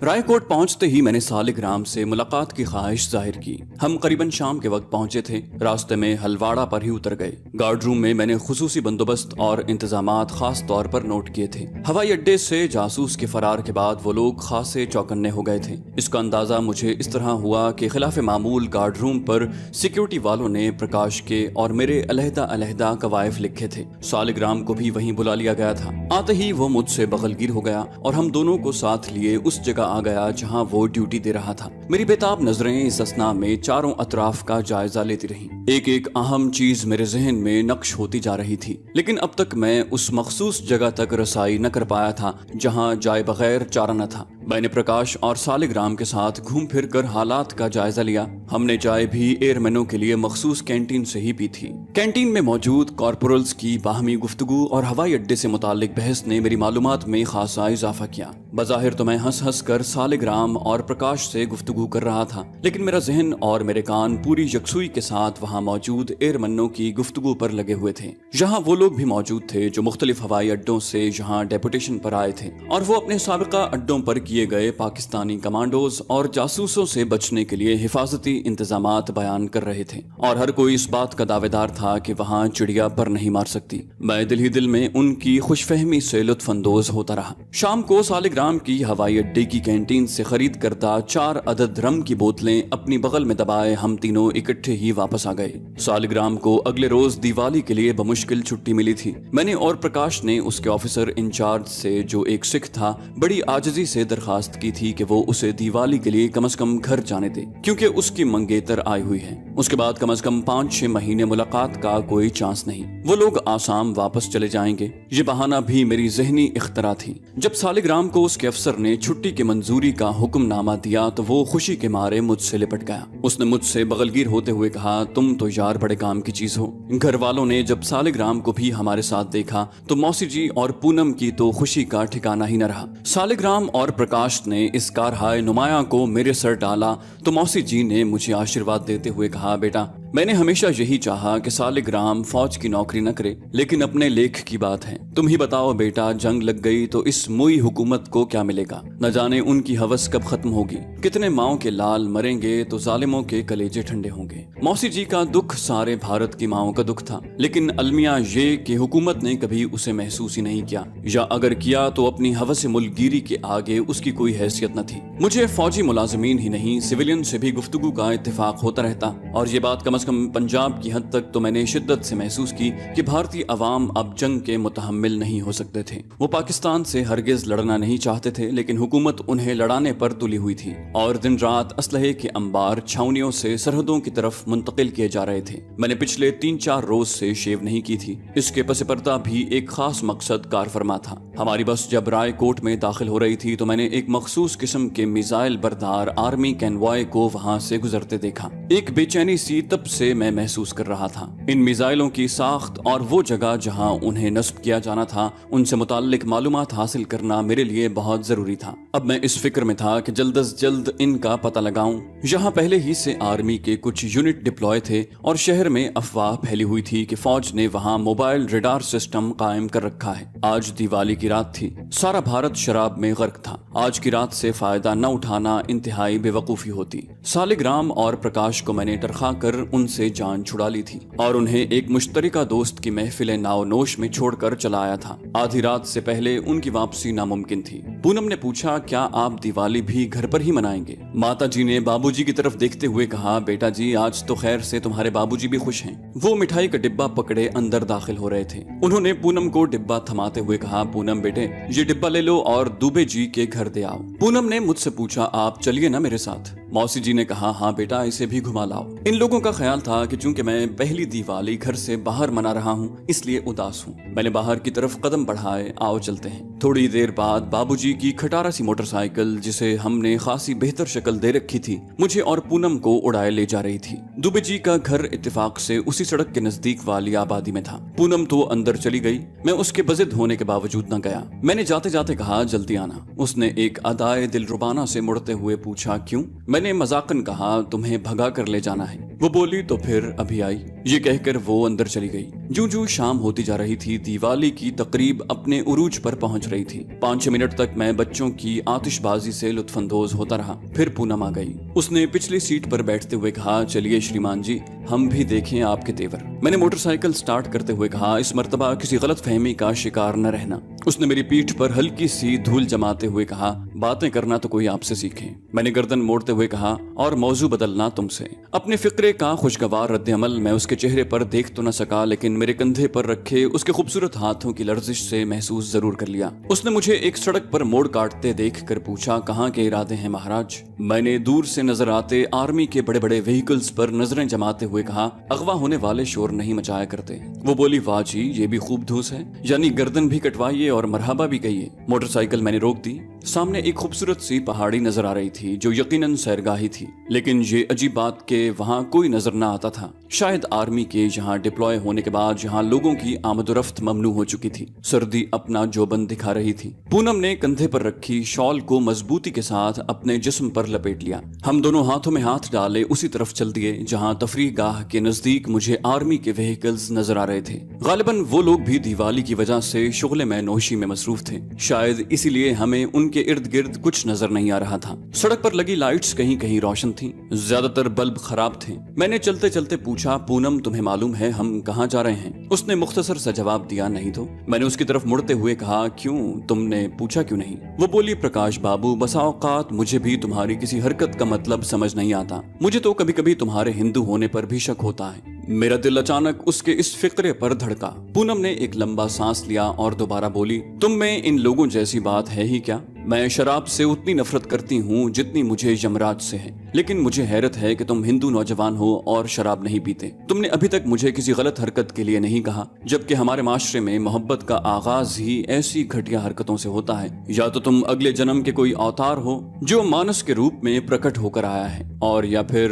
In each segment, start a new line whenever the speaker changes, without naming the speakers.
رائے کوٹ پہنچتے ہی میں نے سالگرام سے ملاقات کی خواہش ظاہر کی۔ ہم قریباً شام کے وقت پہنچے تھے۔ راستے میں ہلواڑا پر ہی اتر گئے۔ گارڈ روم میں نے خصوصی بندوبست اور انتظامات خاص طور پر نوٹ کیے تھے۔ ہوائی اڈے سے جاسوس کے فرار کے بعد وہ لوگ خاصے چوکنے ہو گئے تھے۔ اس کا اندازہ مجھے اس طرح ہوا کہ خلاف معمول گارڈ روم پر سیکیورٹی والوں نے پرکاش کے اور میرے علیحدہ علیحدہ قوائف لکھے تھے۔ سالگرام کو بھی وہیں بلا لیا گیا تھا۔ آتے ہی وہ مجھ سے بغل گیر ہو گیا اور ہم دونوں کو ساتھ لیے اس جگہ آ گیا جہاں وہ ڈیوٹی دے رہا تھا۔ میری بےتاب نظریں اس اثنا میں چاروں اطراف کا جائزہ لیتی رہیں۔ ایک ایک اہم چیز میرے ذہن میں نقش ہوتی جا رہی تھی، لیکن اب تک میں اس مخصوص جگہ تک رسائی نہ کر پایا تھا جہاں جائے بغیر چارہ نہ تھا۔ میں نے پرکاش اور سالگرام کے ساتھ گھوم پھر کر حالات کا جائزہ لیا۔ ہم نے چائے بھی ایئر مینوں کے لیے مخصوص کینٹین سے ہی پی تھی۔ کینٹین میں موجود کارپورلز کی باہمی گفتگو اور ہوائی اڈے سے متعلق بحث نے میری معلومات میں خاصا اضافہ کیا۔ بظاہر تو میں ہنس ہنس کر سالگرام اور پرکاش سے گفتگو کر رہا تھا، لیکن میرا ذہن اور میرے کان پوری یکسوئی کے ساتھ وہاں موجود ایئر مینوں کی گفتگو پر لگے ہوئے تھے۔ یہاں وہ لوگ بھی موجود تھے جو مختلف ہوائی اڈوں سے یہاں ڈیپوٹیشن پر آئے تھے، اور وہ اپنے سابقہ اڈوں پر کیے گئے پاکستانی کمانڈوز اور جاسوسوں سے بچنے کے لیے حفاظتی انتظامات بیان کر رہے تھے، اور ہر کوئی اس بات کا دعوے دار تھا کہ وہاں چڑیا پر نہیں مار سکتی۔ میں دل ہی دل میں ان کی خوش فہمی سے لطف اندوز ہوتا رہا۔ شام کو سالگرام کی ہوائی اڈے کی کینٹین سے خرید کردہ 4 عدد رم کی بوتلیں اپنی بغل میں دبائے ہم تینوں اکٹھے ہی واپس آ گئے۔ سالگرام کو اگلے روز دیوالی کے لیے بمشکل چھٹی ملی تھی۔ میں نے اور پرکاش نے اس کے آفیسر انچارج سے، جو ایک سکھ تھا، بڑی عاجزی سے درخواست کی تھی کہ وہ اسے دیوالی کے لیے کم از کم گھر جانے دے، کیونکہ اس کی منگیتر آئی ہوئی ہے۔ اس کے بعد کم از کم 5-6 مہینے ملاقات کا کوئی چانس نہیں۔ وہ لوگ آسام واپس چلے جائیں گے۔ یہ بہانہ بھی میری ذہنی اختراع تھی۔ جب سالگرام کو اس کے افسر نے چھٹی کی منظوری کا حکم نامہ دیا تو وہ خوشی کے مارے مجھ سے لپٹ گیا۔ اس نے مجھ سے بغل گیر ہوتے ہوئے کہا، تم تو یار بڑے کام کی چیز ہو۔ گھر والوں نے جب سالگرام کو بھی ہمارے ساتھ دیکھا تو موسی جی اور پونم کی تو خوشی کا ٹھکانہ ہی نہ رہا۔ سالگرام اور پرکاش نے اس کارہائے نمایاں کو میرے سر ڈالا تو موسی جی نے مجھے آشیرواد دیتے ہوئے کہا، بیٹا میں نے ہمیشہ یہی چاہا کہ سالگرام فوج کی نوکری نہ کرے، لیکن اپنے لیکھ کی بات ہے۔ تم ہی بتاؤ بیٹا، جنگ لگ گئی تو اس موئی حکومت کو کیا ملے گا؟ نہ جانے ان کی ہوس کب ختم ہوگی۔ کتنے ماؤں کے لال مریں گے تو ظالموں کے کلیجے ٹھنڈے ہوں گے۔ موسی جی کا دکھ سارے بھارت کی ماؤں کا دکھ تھا، لیکن المیہ یہ کہ حکومت نے کبھی اسے محسوس ہی نہیں کیا، یا اگر کیا تو اپنی ہوس ملک گیری کے آگے اس کی کوئی حیثیت نہ تھی۔ مجھے فوجی ملازمین ہی نہیں، سویلین سے بھی گفتگو کا اتفاق ہوتا رہتا، اور یہ بات کم از کم پنجاب کی حد تک تو میں نے شدت سے محسوس کی کہ بھارتی عوام اب جنگ کے متحمل نہیں ہو سکتے تھے۔ وہ پاکستان سے ہرگز لڑنا نہیں چاہتے تھے، لیکن حکومت انہیں لڑانے پر تلی ہوئی تھی، اور دن رات اسلحے کے انبار چھاونیوں سے سرحدوں کی طرف منتقل کیے جا رہے تھے۔ میں نے پچھلے 3-4 روز سے شیو نہیں کی تھی۔ اس کے پس پردہ بھی ایک خاص مقصد کار فرما تھا۔ ہماری بس جب رائے کوٹ میں داخل ہو رہی تھی تو میں نے ایک مخصوص قسم کے میزائل بردار آرمی کینوائے کو وہاں سے گزرتے دیکھا۔ ایک بے چینی سی تب سے میں محسوس کر رہا تھا۔ ان میزائلوں کی ساخت اور وہ جگہ جہاں انہیں نصب کیا جانا تھا، ان سے متعلق معلومات حاصل کرنا میرے لیے بہت ضروری تھا۔ اب میں اس فکر میں تھا کہ جلد از جلد ان کا پتہ لگاؤں۔ یہاں پہلے ہی سے آرمی کے کچھ یونٹ ڈپلوائے تھے، اور شہر میں افواہ پھیلی ہوئی تھی کہ فوج نے وہاں موبائل ریڈار سسٹم قائم کر رکھا ہے۔ آج دیوالی کی رات تھی۔ سارا بھارت شراب میں غرق تھا۔ آج کی رات سے فائدہ نہ اٹھانا انتہائی بے وقوفی ہوتی۔ سالگرام اور پرکاش کو میں نے ٹرخا کر ان سے جان چھڑا لی تھی، اور انہیں ایک مشترکہ دوست کی محفل ناؤ نوش میں چھوڑ کر چلا آیا تھا۔ آدھی رات سے پہلے ان کی واپسی ناممکن تھی۔ پونم نے پوچھا، کیا آپ دیوالی بھی گھر پر ہی منائیں گے؟ ماتا جی نے بابو جی کی طرف دیکھتے ہوئے کہا، بیٹا جی آج تو خیر سے تمہارے بابو جی بھی خوش ہیں۔ وہ مٹھائی کا ڈبہ پکڑے اندر داخل ہو رہے تھے۔ انہوں نے پونم کو ڈبہ تھماتے ہوئے کہا، پونم بیٹے یہ ڈبہ لے لو اور دوبے جی کے گھر دے آؤ۔ پونم نے مجھ سے پوچھا، آپ چلیے نا میرے ساتھ؟ موسی جی نے کہا، ہاں بیٹا اسے بھی گھما لاؤ۔ ان لوگوں کا خیال تھا کہ چونکہ میں پہلی دیوالی گھر سے باہر منا رہا ہوں اس لیے اداس ہوں۔ میں نے باہر کی طرف قدم بڑھائے، آؤ چلتے ہیں۔ تھوڑی دیر بعد بابو جی کی کھٹارا سی موٹر سائیکل، جسے ہم نے خاصی بہتر شکل دے رکھی تھی، مجھے اور پونم کو اڑائے لے جا رہی تھی۔ دوبے جی کا گھر اتفاق سے اسی سڑک کے نزدیک والی آبادی میں تھا۔ پونم تو اندر چلی گئی، میں اس کے بضد ہونے کے باوجود نہ گیا۔ میں نے جاتے جاتے کہا، جلدی آنا۔ اس نے ایک ادائے دل ربانہ سے مڑتے ہوئے پوچھا، کیوں؟ میں نے مذاقن کہا، تمہیں بھگا کر لے جانا ہے۔ है। वो बोली तो फिर अभी आई। ये कहकर वो अंदर चली गई। जूं जूं शाम होती जा रही थी, दिवाली की तकरीब अपने उरूज पर पहुंच रही थी। 5-6 मिनट तक मैं बच्चों की आतिशबाजी से लुत्फानंदोज होता रहा। फिर पूनम आ गई। उसने पिछली सीट पर बैठते हुए कहा, चलिए श्रीमान जी, हम भी देखें आपके तेवर। मैंने मोटरसाइकिल स्टार्ट करते हुए कहा, इस मर्तबा किसी गलत फहमी का शिकार न रहना। उसने मेरी पीठ पर हल्की सी धूल जमाते हुए कहा, बातें करना तो कोई आपसे सीखे। मैंने गर्दन मोड़ते हुए कहा, और मौजू बदलना तुमसे। अपने फिक्रे का खुशगवार रद्द-ए-अमल मैं उसके चेहरे पर देख तो न सका, लेकिन मेरे कंधे पर रखे उसके खूबसूरत हाथों की लर्जिश से महसूस जरूर कर लिया। उसने मुझे एक सड़क पर मोड़ काटते देख कर पूछा, कहाँ के इरादे हैं महाराज? मैंने दूर से नजर आते आर्मी के बड़े बड़े व्हीकल्स पर नजरें जमाते हुए कहा, अगवा होने वाले शोर नहीं मचाया करते। वो बोली, वाह जी, ये भी खूब धूस है, यानी गर्दन भी कटवाइए और मरहबा भी कहिए। मोटरसाइकिल मैंने रोक दी। सामने एक खूबसूरत सी पहाड़ी नजर आ रही थी जो यकीनन सैरगाही थी, लेकिन ये अजीब बात के वहाँ कोई नजर न आता था। शायद आर्मी के यहाँ डिप्लॉय होने के बाद यहाँ लोगों की आमदोरफ्त ममनू हो चुकी थी। सर्दी अपना जोबन दिखा रही थी। पूनम ने कंधे पर रखी शॉल को मजबूती के साथ अपने जिस्म पर लपेट लिया। हम दोनों हाथों में हाथ डाले उसी तरफ चल दिए जहाँ तफरीह गाह के नजदीक मुझे आर्मी के व्हीकल्स नजर आ रहे थे। गालिबन वो लोग भी दिवाली की वजह से शुगले में नोशी में मसरूफ थे। शायद इसीलिए हमें उनके इर्द गिर्द कुछ नजर नहीं आ रहा था। सड़क पर लगी लाइट्स कहीं कहीं रोशन थी, ज्यादातर बल्ब खराब थे। मैंने चलते चलते पूछा, पूनम तुम्हें मालूम है हम कहाँ जा रहे हैं? उसने मुख्तसर सा जवाब दिया, नहीं तो। मैंने उसकी तरफ मुड़ते हुए कहा, क्यों, तुमने पूछा क्यों नहीं? वो बोली, प्रकाश बाबू, बसा औकात मुझे भी तुम्हारी किसी हरकत का मतलब समझ नहीं आता। मुझे तो कभी कभी तुम्हारे हिंदू होने पर भी शक होता है। मेरा दिल अचानक उसके इस फिक्रे पर धड़का। पूनम ने एक लंबा सांस लिया और दोबारा बोली, तुम में इन लोगों जैसी बात है ही क्या? मैं शराब से उतनी नफरत करती हूँ जितनी मुझे यमराज से है, लेकिन मुझे हैरत है कि तुम हिंदू नौजवान हो और शराब नहीं पीते। तुमने अभी तक मुझे किसी गलत हरकत के लिए नहीं कहा, जबकि हमारे माशरे में मोहब्बत का आगाज ही ऐसी घटिया हरकतों से होता है। या तो तुम अगले जन्म के कोई अवतार हो जो मानस के रूप में प्रकट होकर आया है, और या फिर।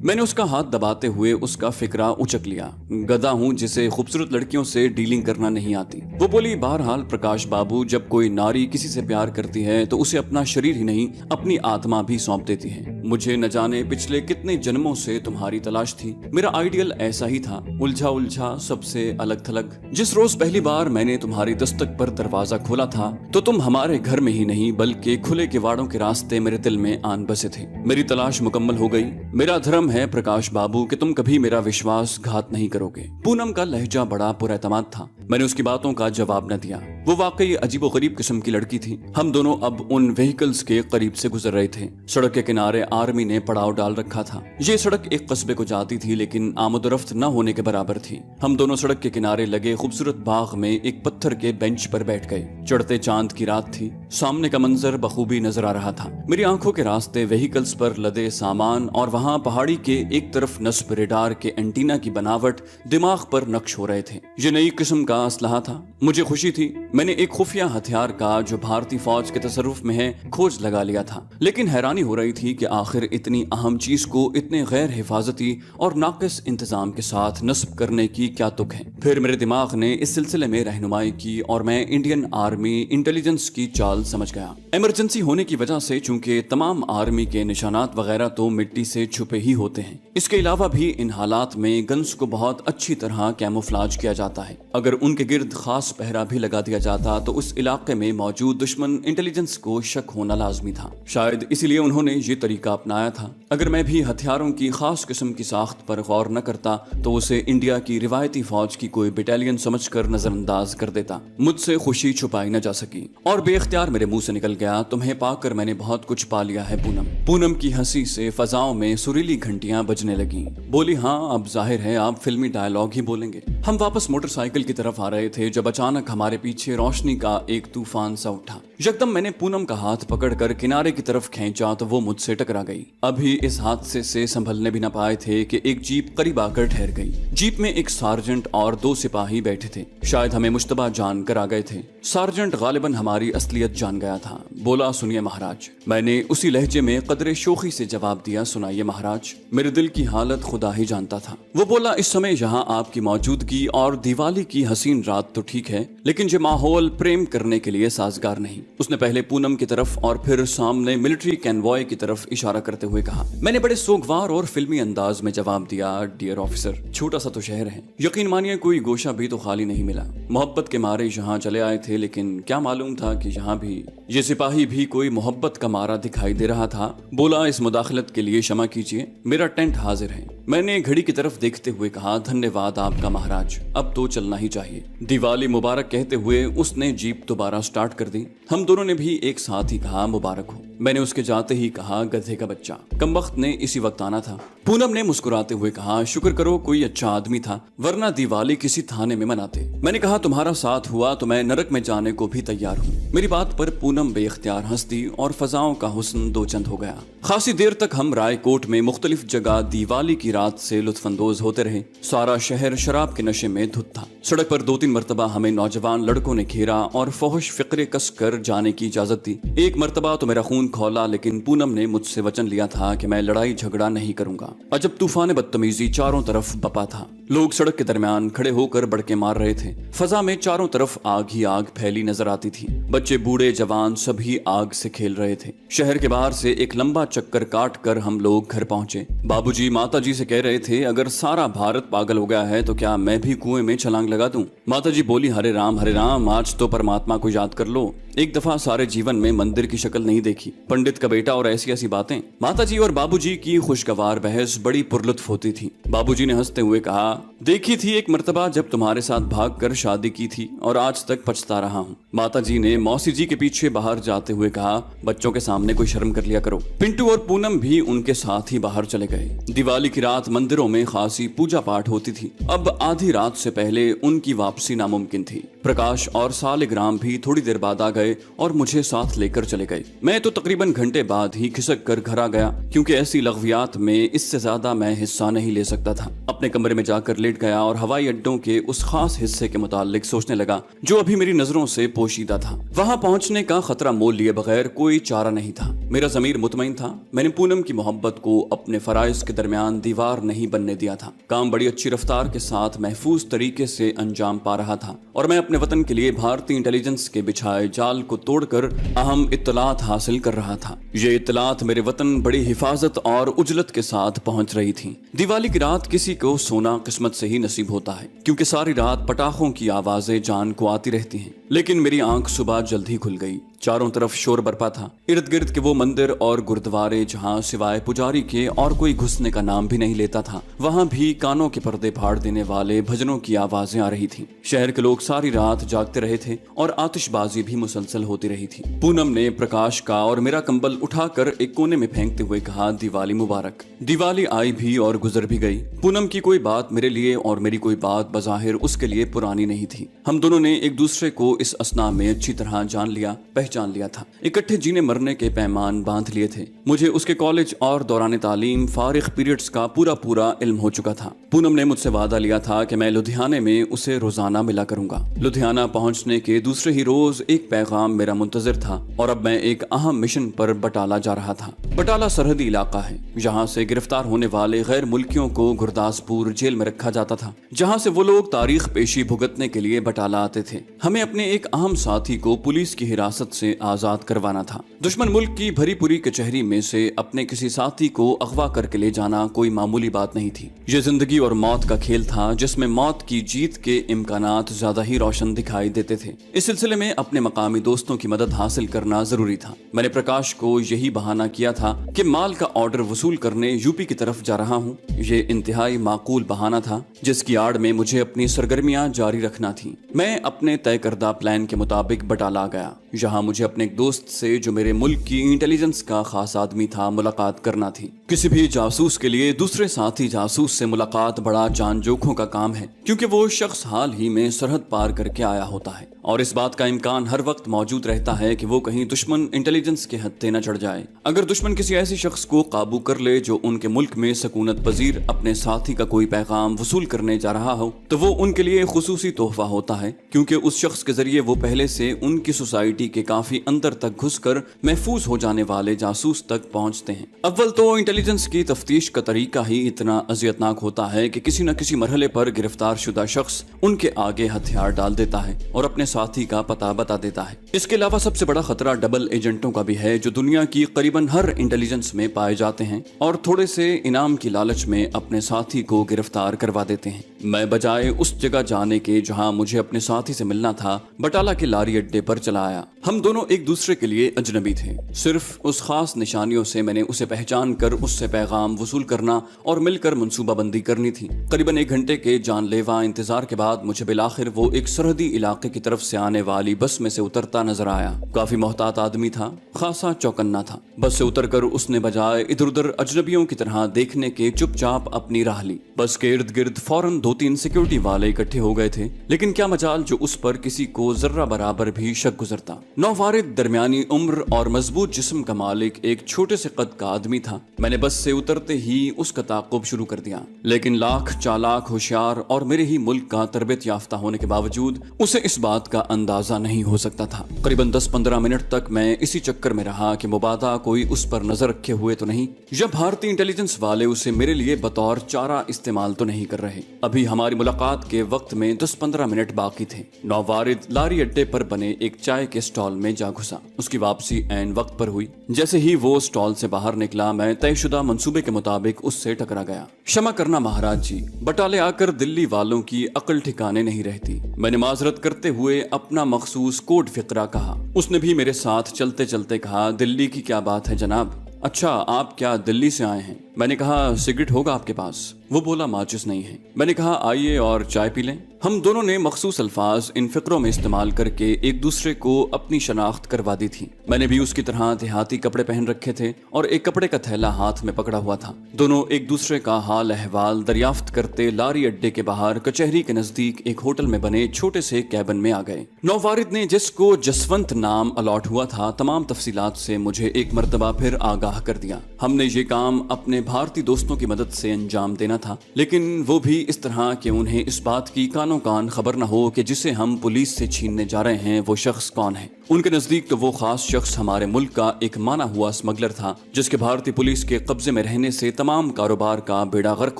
मैंने उसका हाथ दबाते हुए उसका फिक्रा उचक लिया। गधा हूँ जिसे खूबसूरत लड़कियों से डीलिंग करना नहीं आती। वो बोली, बहरहाल प्रकाश बाबू, जब कोई नारी किसी से प्यार करती है तो उसे अपना शरीर ही नहीं अपनी आत्मा भी सौंप देती है। मुझे न जाने पिछले कितने जन्मों से तुम्हारी तलाश थी। मेरा आइडियल ऐसा ही था, उलझा उलझा, सबसे अलग थलग। जिस रोज पहली बार मैंने तुम्हारी दस्तक पर दरवाजा खोला था तो तुम हमारे घर में ही नहीं बल्कि खुले किवाड़ों के रास्ते मेरे दिल में आन बसे थे। मेरी तलाश मुकम्मल हो गई। मेरा धर्म है प्रकाश बाबू कि तुम कभी मेरा विश्वासघात नहीं करोगे। पूनम का लहजा बड़ा पुरएतमाद था। मैंने उसकी बातों का जवाब न दिया। वो वाकई अजीबोगरीब किस्म की लड़की थी। हम दोनों अब उन व्हीकल्स के करीब से गुजर रहे थे। सड़क के किनारे आर्मी ने पड़ाव डाल रखा था। ये सड़क एक कस्बे को जाती थी, लेकिन आमदोरफ्त न होने के बराबर थी। हम दोनों सड़क के किनारे लगे खूबसूरत बाग में एक पत्थर के बेंच पर बैठ गए। चढ़ते चांद की रात थी। सामने का मंजर बखूबी नजर आ रहा था। मेरी आंखों के रास्ते व्हीकल्स पर लदे सामान और वहाँ पहाड़ी के एक तरफ नस्ब रेडार के एंटीना की बनावट दिमाग पर नक्श हो रहे थे। ये नई किस्म का असलहा था। मुझे खुशी थी। मैंने एक खुफिया हथियार का जो भारतीय फौज के तसर्रुफ में है खोज लगा लिया था, लेकिन हैरानी हो रही थी कि आखिर इतनी अहम चीज को इतने गैर हिफाजती और नाकिस इंतजाम के साथ नस्ब करने की क्या तुक है। फिर मेरे दिमाग ने इस सिलसिले में रहनुमाई की और मैं इंडियन आर्मी इंटेलिजेंस की चाल समझ गया। इमरजेंसी होने की वजह से चूंकि तमाम आर्मी के निशानात वगैरह तो मिट्टी से छुपे ही होते हैं, इसके अलावा भी इन हालात में गन्स को बहुत अच्छी तरह कैमोफ्लाज किया जाता है। अगर उनके गिर्द खास पहरा भी लगा दिया जाता तो उस इलाके में मौजूद दुश्मन इंटेलिजेंस को शक होना लाजमी था। शायद इसीलिए उन्होंने ये तरीका अपनाया था। अगर मैं भी हथियारों की खास किस्म की साख्त पर गौर न करता तो उसे इंडिया की रिवायती फौज की कोई बटालियन समझकर नजरअंदाज कर देता। मुझसे खुशी छुपाई न जा सकी और बेख्तियार मेरे मुंह से निकल गया, तुम्हें पाकर मैंने बहुत कुछ पा लिया है पूनम। पूनम की हंसी से फजाओं में सुरीली घंटियां बजने लगी। बोली, हाँ अब जाहिर है आप फिल्मी डायलॉग ही बोलेंगे। हम वापस मोटरसाइकिल की तरफ आ रहे थे जब अचानक हमारे पीछे रोशनी का एक तूफान सा उठा। यकदम मैंने पूनम का हाथ पकड़कर किनारे की तरफ खींचा तो वो मुझसे टकरा गई। अभी इस हादसे से संभलने भी न पाए थे कि एक जीप करीब आकर ठहर गई। जीप में एक सार्जेंट और 2 सिपाही बैठे थे। शायद हमें मुश्तबा जान कर आ गए थे। सार्जेंट गालिबन हमारी असलियत जान गया था। बोला, सुनिए महाराज। मैंने उसी लहजे में कदरे शोखी से जवाब दिया, सुनाइए महाराज। मेरे दिल की हालत खुदा ही जानता था। वो बोला, इस समय यहाँ आपकी मौजूदगी और दिवाली की हसीन रात तो ठीक है, लेकिन ये माहौल प्रेम करने के लिए साजगार नहीं। उसने पहले पूनम की तरफ और फिर सामने मिलिट्री कैनवॉय की तरफ इशारा करते हुए कहा। मैंने बड़े सोगवार और फिल्मी अंदाज में जवाब दिया, डियर ऑफिसर, छोटा सा तो शहर है, यकीन मानिए कोई गोशा भी तो खाली नहीं मिला। मोहब्बत के मारे यहाँ चले आए थे, लेकिन क्या मालूम था कि यहाँ भी ये सिपाही भी कोई मोहब्बत का मारा दिखाई दे रहा था। बोला, इस मुदाखलत के लिए क्षमा कीजिए, मेरा टेंट हाजिर है। मैंने घड़ी की तरफ देखते हुए कहा, धन्यवाद आपका महाराज, अब तो चलना ही चाहिए। दिवाली मुबारक कहते हुए उसने जीप दोबारा स्टार्ट कर दी। हम दोनों ने भी एक साथ ही कहा, मुबारक हो। मैंने उसके जाते ही कहा, गधे का बच्चा, कमबख्त ने इसी वक्त आना था। पूनम ने मुस्कुराते हुए कहा, शुक्र करो कोई अच्छा आदमी था, वरना दिवाली किसी थाने में मनाते। मैंने कहा, तुम्हारा साथ हुआ तो मैं नरक में जाने को भी तैयार हूँ। मेरी बात पर पूनम बेख्तियार हंस दी और फजाओं का हुस्न दो चंद हो गया। खासी देर तक हम रायकोट में मुख्तलिफ जगह दिवाली की रात से लुत्फानंदोज होते रहे। सारा शहर शराब के नशे में धुत था। सड़क पर 2-3 मरतबा हमें नौजवान लड़कों ने घेरा और फौहश फिक्रे कस कर जाने की इजाजत दी। एक मरतबा तो मेरा खून खौला, लेकिन पूनम ने मुझसे वचन लिया था कि मैं लड़ाई झगड़ा नहीं करूंगा। अजब तूफान बदतमीजी चारों तरफ बपा था। लोग सड़क के दरमियान खड़े होकर बड़के मार रहे थे। फजा में चारों तरफ आग ही आग फैली नजर आती थी। बच्चे बूढ़े जवान सभी आग से खेल रहे थे। शहर के बाहर से एक लंबा चक्कर काट कर हम लोग घर पहुंचे। बाबूजी माताजी से कह रहे थे, अगर सारा भारत पागल हो गया है तो क्या मैं भी कुएं में छलांग लगा दूं? माताजी बोली, हरे राम, आज तो परमात्मा को याद कर लो। एक दफा सारे जीवन में मंदिर की शक्ल नहीं देखी, पंडित का बेटा और ऐसी ऐसी बातें। माताजी और बाबूजी की खुशगवार बहस बड़ी पुरलुत्फ होती थी। बाबूजी ने हंसते हुए कहा, देखी थी एक मर्तबा जब तुम्हारे साथ भागकर शादी की थी और आज तक पछता रहा हूँ। माताजी ने मौसी जी के पीछे बाहर जाते हुए कहा, बच्चों के सामने कोई शर्म कर लिया करो। पिंटू और पूनम भी उनके साथ ही बाहर चले गए। दिवाली की रात मंदिरों में खासी पूजा पाठ होती थी। अब आधी रात से पहले उनकी वापसी नामुमकिन थी। प्रकाश और सालिग्राम भी थोड़ी देर बाद आ गए और मुझे साथ लेकर चले गए। मैं तो तकरीबन घंटे बाद ही खिसक कर घर आ गया, क्योंकि ऐसी लग़वियात में इससे ज्यादा मैं हिस्सा नहीं ले सकता था। अपने कमरे में जाकर लेट गया और हवाई अड्डों के उस खास हिस्से के मुतालिक सोचने लगा जो अभी मेरी नजरों से पोशीदा था। वहां पहुंचने का खतरा मोल लिए बगैर कोई चारा नहीं था। मेरा ज़मीर मुतमईन था। मैंने पूनम की मोहब्बत को अपने फराइज के दरमियान दीवार नहीं बनने दिया था। काम बड़ी अच्छी रफ्तार के साथ महफूज तरीके से अंजाम पा रहा था और मैं अपने वतन के लिए भारतीय इंटेलिजेंस के बिछाए जाल को तोड़कर अहम इत्तलात हासिल कर रहा था। ये इत्तलात मेरे वतन बड़ी हिफाजत और उजलत के साथ पहुंच रही थी। दिवाली की रात किसी को सोना किस्मत से ही नसीब होता है, क्योंकि सारी रात पटाखों की आवाजें जान को आती रहती हैं। लेकिन मेरी आंख सुबह जल्द ही खुल गई। चारों तरफ शोर बरपा था। इर्द गिर्द के वो मंदिर और गुरुद्वारे जहाँ सिवाय पुजारी के और कोई घुसने का नाम भी नहीं लेता था, वहाँ भी कानों के पर्दे फाड़ देने वाले भजनों की आवाजें आ रही थीं। शहर के लोग सारी रात जागते रहे थे और आतिशबाजी भी मुसलसल होती रही थी। पूनम ने प्रकाश का और मेरा कंबल उठाकर एक कोने में फेंकते हुए कहा, दिवाली मुबारक। दिवाली आई भी और गुजर भी गई। पूनम की कोई बात मेरे लिए और मेरी कोई बात बज़ाहिर उसके लिए पुरानी नहीं थी। हम दोनों ने एक दूसरे को इस असना में अच्छी तरह जान लिया था। इकट्ठे जीने मरने के पैमान बांध लिए थे। मुझे उसके कॉलेज और दौरान तालीम फारिग पीरियड्स का पूरा इल्म हो चुका था। पूनम ने मुझसे वादा लिया था कि मैं लुधियाने में उसे रोजाना मिला करूंगा। लुधियाना पहुंचने के दूसरे ही रोज एक पैगाम मेरा मुंतजर था और अब मैं एक अहम मिशन पर बटाला जा रहा था। बटाला सरहदी इलाका है। यहाँ से गिरफ्तार होने वाले गैर मुल्कियों को गुरदासपुर जेल में रखा जाता था, जहाँ से वो लोग तारीख पेशी भुगतने के लिए बटाला आते थे। हमें अपने एक अहम साथी को पुलिस की हिरासत से आजाद करवाना था। दुश्मन मुल्क की भरी पूरी कचहरी में से अपने किसी साथी को अगवा करके ले जाना कोई मामूली बात नहीं थी। ये जिंदगी और मौत का खेल था, जिसमें मौत की जीत के इम्कानात ज्यादा ही रोशन दिखाई देते थे। इस सिलसिले में अपने मकामी दोस्तों की मदद हासिल करना जरूरी था। मैंने प्रकाश को यही बहाना किया था कि माल का ऑर्डर वसूल करने यूपी की तरफ जा रहा हूँ। ये इंतहाई माकूल बहाना था, जिसकी आड़ में मुझे अपनी सरगर्मियां जारी रखना थी। मैं अपने तय करदा प्लान के मुताबिक बटाला गया। यहाँ मुझे अपने एक दोस्त से, जो मेरे मुल्क की इंटेलिजेंस का खास आदमी था, मुलाकात करना थी। किसी भी जासूस के लिए दूसरे साथी जासूस से मुलाकात बड़ा जान जोखों का काम है, क्योंकि वो शख्स हाल ही में सरहद पार करके आया होता है और इस बात का इम्कान हर वक्त मौजूद रहता है कि वो कहीं दुश्मन इंटेलिजेंस के हत्थे न चढ़ जाए। अगर दुश्मन किसी ऐसे शख्स को काबू कर ले जो उनके मुल्क में सकूनत पजीर अपने साथी का कोई पैगाम वसूल करने जा रहा हो, तो वो उनके लिए खुसूसी तोहफा होता है, क्योंकि उस शख्स के जरिए वो पहले से उनकी सोसाइटी के काफी अंदर तक घुसकर महफूज हो जाने वाले जासूस तक पहुंचते हैं। अव्वल तो इंटेलिजेंस की तफ्तीश का तरीका ही इतना अजियतनाक होता है कि किसी न किसी मरहले पर गिरफ्तार शुदा शख्स उनके आगे हथियार डाल देता है और अपने साथी का पता बता देता है। इसके अलावा सबसे बड़ा खतरा डबल एजेंटों का भी है, जो दुनिया की करीबन हर इंटेलिजेंस में पाए जाते हैं और थोड़े से इनाम की लालच में अपने साथी को गिरफ्तार करवा देते हैं। मैं बजाय उस जगह जाने के जहां मुझे अपने साथी से मिलना था, बटाला के लारी अड्डे पर चला आया। हम दोनों एक दूसरे के लिए अजनबी थे। सिर्फ उस खास निशानियों से मैंने उसे पहचान कर उससे पैगाम वसूल करना और मिलकर मंसूबाबंदी करनी थी। करीबन 1 घंटे के जानलेवा इंतजार के बाद मुझे बिलाखिर वो एक सरहदी इलाके की तरफ से आने वाली बस में से उतरता नजर आया। काफी मोहतात आदमी था, खासा चौकन्ना था। बस से उतरकर उसने बजाय इधर उधर अजनबियों की तरह देखने के चुपचाप अपनी राह ली। बस के इर्द गिर्द फौरन 2-3 सिक्योरिटी वाले इकट्ठे हो गए थे, लेकिन क्या मजाल जो उस पर किसी को जर्रा बराबर भी शक गुजरता। नौवारिद दरमियानी उम्र और मजबूत जिस्म का मालिक एक छोटे से कद का आदमी था। मैंने बस से उतरते ही उसका ताक़ुब शुरू कर दिया, लेकिन लाख चालाक, होशियार और मेरे ही मुल्क का तरबियत याफ्ता होने के बावजूद उसे इस बात का अंदाजा नहीं हो सकता था। करीबन 10-15 मिनट तक मैं इसी चक्कर में रहा कि मुबादा कोई उस पर नजर रखे हुए तो नहीं, या भारतीय इंटेलिजेंस वाले उसे मेरे लिए बतौर चारा इस्तेमाल तो नहीं कर रहे। अभी हमारी मुलाकात के वक्त में 10-15 मिनट बाकी थे। नौवारिद लारी अड्डे पर बने एक चाय के स्टॉल में जा घुसा। उसकी वापसी ऐन वक्त पर हुई। जैसे ही वो स्टॉल से बाहर निकला, मैं तयशुदा मंसूबे के मुताबिक उससे टकरा गया। क्षमा करना महाराज जी, बटाले आकर दिल्ली वालों की अकल ठिकाने नहीं रहती। मैंने माजरत करते हुए अपना मखसूस कोड फिक्रा कहा। उसने भी मेरे साथ चलते चलते कहा, दिल्ली की क्या बात है जनाब? अच्छा, आप क्या दिल्ली से आए हैं? मैंने कहा, सिगरेट होगा आपके पास? वो बोला, माचिस नहीं है। मैंने कहा, आइए और चाय पी लें। हम दोनों ने मखसूस अल्फाज इन फिक्रों में इस्तेमाल करके एक दूसरे को अपनी शनाख्त करवा दी थी। मैंने भी उसकी तरह देहाती कपड़े पहन रखे थे और एक कपड़े का थैला हाथ में पकड़ा हुआ था। दोनों एक दूसरे का हाल अहवाल दरियाफ्त करते लारी अड्डे के बाहर कचहरी के नजदीक एक होटल में बने छोटे से कैबिन में आ गए। नौवारिद ने, जिसको जसवंत नाम अलॉट हुआ था, तमाम तफसीलात से मुझे एक मर्तबा फिर आगाह कर दिया। हमने ये काम अपने भारतीय दोस्तों की मदद से अंजाम देना था, लेकिन वो भी इस तरह कि उन्हें इस बात की कानो कान खबर न हो कि जिसे हम पुलिस से छीनने जा रहे हैं वो शख्स कौन है। उनके नजदीक तो वो खास शख्स हमारे मुल्क का एक माना हुआ स्मगलर था, जिसके भारतीय पुलिस के कब्जे में रहने से तमाम कारोबार का बेड़ा गर्क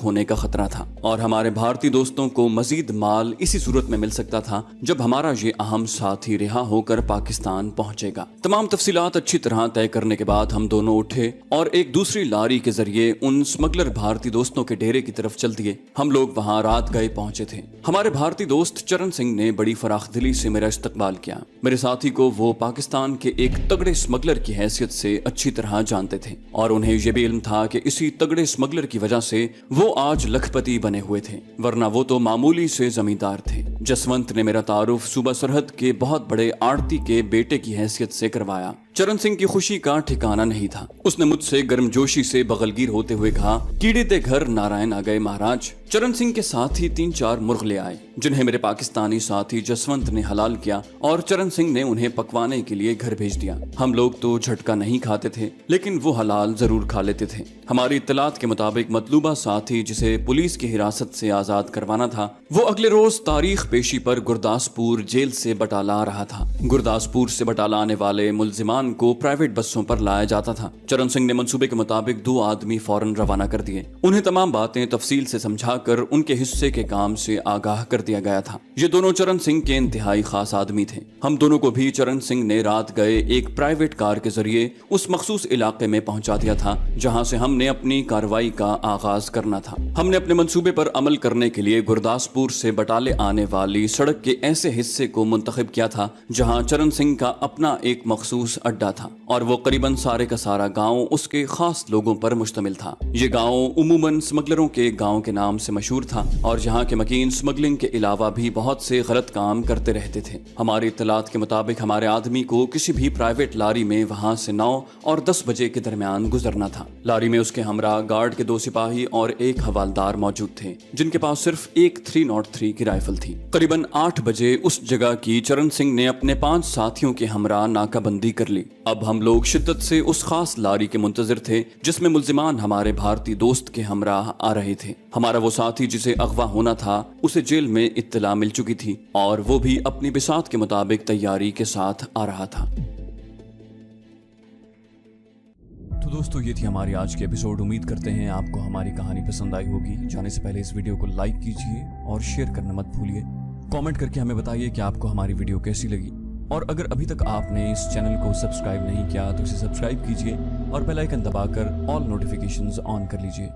होने का खतरा था, और हमारे भारतीय दोस्तों को मजीद माल इसी सूरत में मिल सकता था जब हमारा ये अहम साथी रिहा होकर पाकिस्तान पहुंचेगा। तमाम तफसीलात अच्छी तरह तय करने के बाद हम दोनों उठे और एक दूसरी लारी के जरिए उन स्मगलर भारतीय दोस्तों के डेरे की तरफ चल दिए। हम लोग वहां रात गए पहुंचे थे। हमारे भारतीय दोस्त चरण सिंह ने बड़ी फराखदिली से मेरा इस्तकबाल किया। मेरे साथी को वो पाकिस्तान के एक तगड़े स्मगलर की हैसियत से अच्छी तरह जानते थे और उन्हें यह भी इल्म था कि इसी तगड़े स्मगलर की वजह से वो आज लखपति बने हुए थे, वरना वो तो मामूली से जमींदार थे। जसवंत ने मेरा तारुफ सूबा सरहद के बहुत बड़े आड़ती के बेटे की हैसियत से करवाया। चरण सिंह की खुशी का ठिकाना नहीं था। उसने मुझसे गर्मजोशी से बगलगीर होते हुए कहा, कीड़े दे घर नारायण आ गए महाराज। चरण सिंह के साथ ही 3-4 मुर्ग ले आए, जिन्हें मेरे पाकिस्तानी साथी जसवंत ने हलाल किया और चरण सिंह ने उन्हें पकवाने के लिए घर भेज दिया। हम लोग तो झटका नहीं खाते थे, लेकिन वो हलाल जरूर खा लेते थे। हमारी इत्तलात के मुताबिक मतलूबा साथी, जिसे पुलिस की हिरासत से आजाद करवाना था, वो अगले रोज तारीख पेशी पर गुरदासपुर जेल से बटाला आ रहा था। गुरदासपुर से बटाला आने वाले मुल्जिमान को प्राइवेट बसों पर लाया जाता था। चरण सिंह ने मंसूबे के मुताबिक 2 आदमी फौरन रवाना कर दिए। उन्हें तमाम बातें तफसील से समझाकर उनके हिस्से के काम से आगाह कर दिया गया था। ये दोनों चरण सिंह के इंतहाई खास आदमी थे। हम दोनों को भी चरण सिंह ने रात गए एक प्राइवेट कार के जरिए उस मखसूस इलाके में पहुंचा दिया था जहां से हमने अपनी कार्रवाई का आगाज करना था। हमने अपने मंसूबे पर अमल करने के लिए गुरदासपुर से बटाले आने वाली सड़क के ऐसे हिस्से को मुंतखब किया था जहां चरण सिंह का अपना एक मखसूस अड्डा था, और वो करीबन सारे का सारा गांव उसके खास लोगों पर मुश्तमिल था। ये गांव उमूमन स्मगलरों के गांव के नाम से मशहूर था और जहां के मकीन स्मगलिंग के अलावा भी बहुत से गलत काम करते रहते थे। हमारी इत्तलात के मुताबिक हमारे आदमी को किसी भी प्राइवेट लारी में वहां से 9 और 10 बजे के दरमियान गुजरना था। लारी में उसके हमरा गार्ड के 2 सिपाही और एक हवालदार मौजूद थे, जिनके पास सिर्फ एक 303 की राइफल थी। करीबन 8 बजे उस जगह की चरण सिंह ने अपने 5 साथियों के हमरा नाकाबंदी कर ली। अब हम लोग शिद्दत से उस खास लारी के मुंतजिर थे जिसमें मुल्जिमान हमारे भारतीय दोस्त के हमरा आ रहे थे। हमारा वो साथी जिसे अगवा होना था, उसे जेल में इत्तला मिल चुकी थी और वो भी अपनी बिसात के मुताबिक तैयारी के साथ आ रहा था। तो दोस्तों ये थी हमारी आज की एपिसोड। उम्मीद करते हैं आपको हमारी कहानी पसंद आई होगी। जाने से पहले इस वीडियो को लाइक कीजिए और शेयर करना मत भूलिए। कमेंट करके हमें बताइए कि आपको हमारी वीडियो कैसी लगी। और अगर अभी तक आपने इस चैनल को सब्सक्राइब नहीं किया तो इसे सब्सक्राइब कीजिए और बेल आइकन दबाकर ऑल नोटिफिकेशंस ऑन कर लीजिए।